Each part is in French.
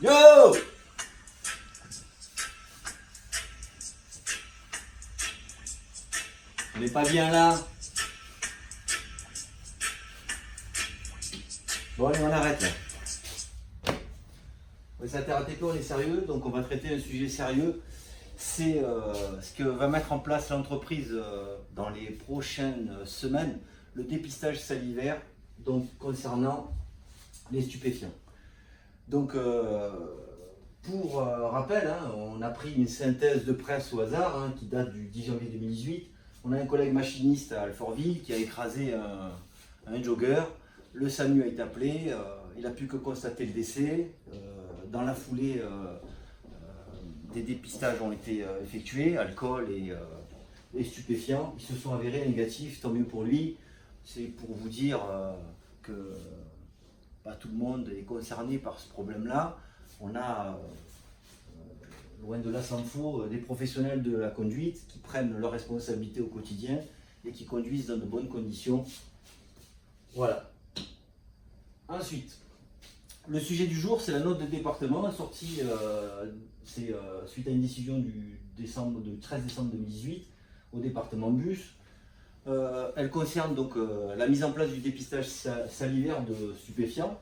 Yo! On n'est pas bien là? Bon allez, on arrête là. Ouais, c'est ATP, on est sérieux, donc on va traiter un sujet sérieux. C'est ce que va mettre en place l'entreprise dans les prochaines semaines, le dépistage salivaire, donc concernant les stupéfiants. Donc pour rappel, hein, on a pris une synthèse de presse au hasard qui date du 10 janvier 2018. On a un collègue machiniste à Alfortville qui a écrasé un jogger. Le SAMU a été appelé, il n'a pu que constater le décès. Dans la foulée, des dépistages ont été effectués, alcool et stupéfiants. Ils se sont avérés négatifs, tant mieux pour lui. C'est pour vous dire que pas tout le monde est concerné par ce problème-là. On a, loin de là s'en faut, des professionnels de la conduite qui prennent leurs responsabilités au quotidien et qui conduisent dans de bonnes conditions. Voilà. Ensuite, le sujet du jour, c'est la note de département sortie suite à une décision du 13 décembre 2018 au département bus. Elle concerne donc la mise en place du dépistage salivaire de stupéfiants.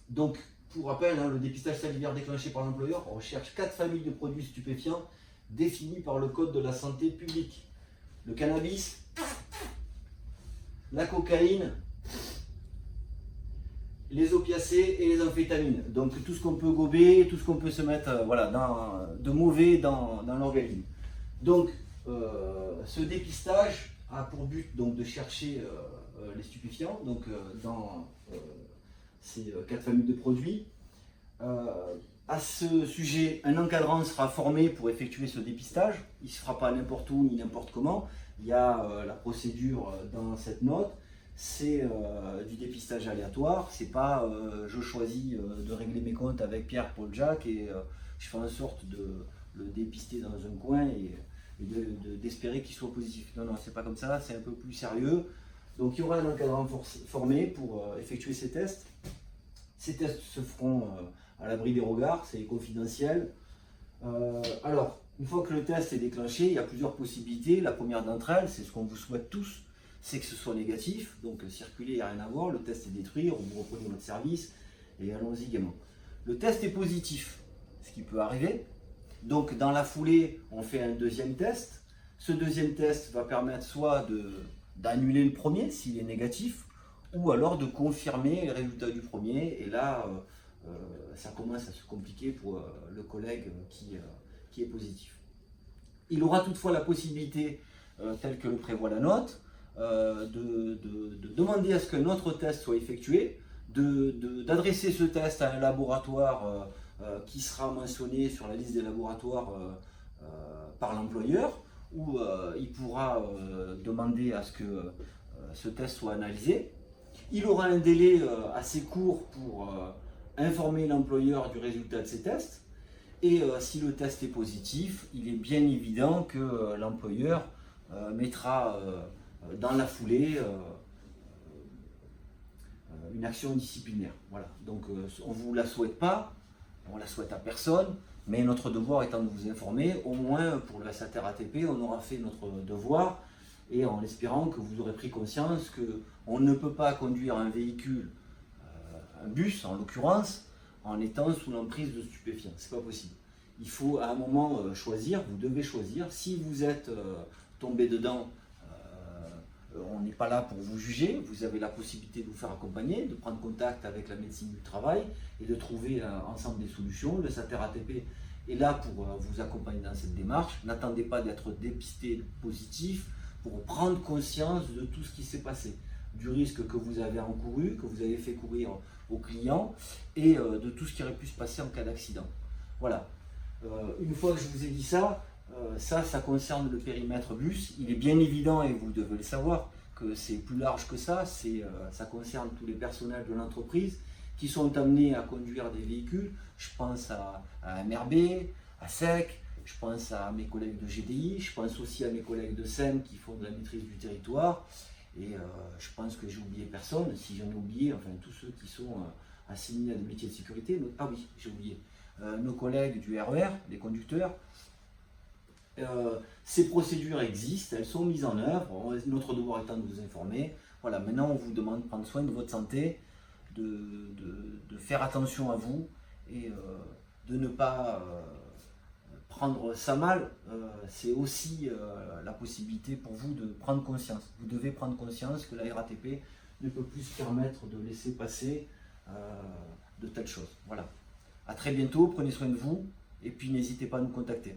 Donc, pour rappel, le dépistage salivaire déclenché par l'employeur recherche 4 familles de produits stupéfiants définis par le Code de la santé publique. Le cannabis, la cocaïne, les opiacés et les amphétamines. Donc tout ce qu'on peut gober, tout ce qu'on peut se mettre de mauvais dans l'organisme. Donc ce dépistage a pour but donc, de chercher les stupéfiants dans ces 4 familles de produits. À ce sujet, un encadrant sera formé pour effectuer ce dépistage. Il ne se fera pas n'importe où ni n'importe comment. Il y a la procédure dans cette note. C'est du dépistage aléatoire, c'est pas je choisis de régler mes comptes avec Pierre, Paul, Jacques et je fais en sorte de le dépister dans un coin et d'espérer qu'il soit positif. Non, non, c'est pas comme ça, c'est un peu plus sérieux. Donc il y aura un encadrant formé pour effectuer ces tests. Ces tests se feront à l'abri des regards, c'est confidentiel. Alors, une fois que le test est déclenché, il y a plusieurs possibilités. La première d'entre elles, c'est ce qu'on vous souhaite tous, c'est que ce soit négatif, donc circuler, il n'y a rien à voir, le test est détruit, vous reprenez votre service et allons-y gaiement. Le test est positif, ce qui peut arriver, donc dans la foulée, on fait un deuxième test. Ce deuxième test va permettre soit d'annuler le premier s'il est négatif, ou alors de confirmer les résultats du premier, et là, ça commence à se compliquer pour le collègue qui est positif. Il aura toutefois la possibilité, telle que le prévoit la note, de demander à ce qu'un autre test soit effectué, d'adresser ce test à un laboratoire qui sera mentionné sur la liste des laboratoires par l'employeur, où il pourra demander à ce que ce test soit analysé. Il aura un délai assez court pour informer l'employeur du résultat de ces tests. Et si le test est positif, il est bien évident que l'employeur mettra dans la foulée une action disciplinaire. Voilà. Donc on ne vous la souhaite pas, on la souhaite à personne, mais notre devoir étant de vous informer, au moins pour le SATER-ATP, on aura fait notre devoir, et en espérant que vous aurez pris conscience qu'on ne peut pas conduire un véhicule, un bus en l'occurrence, en étant sous l'emprise de stupéfiants. C'est pas possible. Il faut à un moment choisir, vous devez choisir. Si vous êtes tombé dedans, on n'est pas là pour vous juger, vous avez la possibilité de vous faire accompagner, de prendre contact avec la médecine du travail et de trouver ensemble des solutions. Le SATER-ATP est là pour vous accompagner dans cette démarche. N'attendez pas d'être dépisté positif pour prendre conscience de tout ce qui s'est passé, du risque que vous avez encouru, que vous avez fait courir aux clients et de tout ce qui aurait pu se passer en cas d'accident. Voilà. Une fois que je vous ai dit ça, ça concerne le périmètre bus. Il est bien évident, et vous devez le savoir, que c'est plus large que ça. Ça concerne tous les personnels de l'entreprise qui sont amenés à conduire des véhicules. Je pense à MRB, à SEC, je pense à mes collègues de GDI, je pense aussi à mes collègues de SEM qui font de la maîtrise du territoire. Et je pense que j'ai oublié personne. Si j'en ai oublié, enfin tous ceux qui sont assimilés à des métiers de sécurité. Ah oui, j'ai oublié. Nos collègues du RER, les conducteurs, ces procédures existent, elles sont mises en œuvre. Notre devoir étant de vous informer. Voilà, maintenant on vous demande de prendre soin de votre santé, de faire attention à vous et de ne pas prendre ça mal. C'est aussi la possibilité pour vous de prendre conscience. Vous devez prendre conscience que la RATP ne peut plus se permettre de laisser passer de telles choses. Voilà. À très bientôt, prenez soin de vous et puis n'hésitez pas à nous contacter.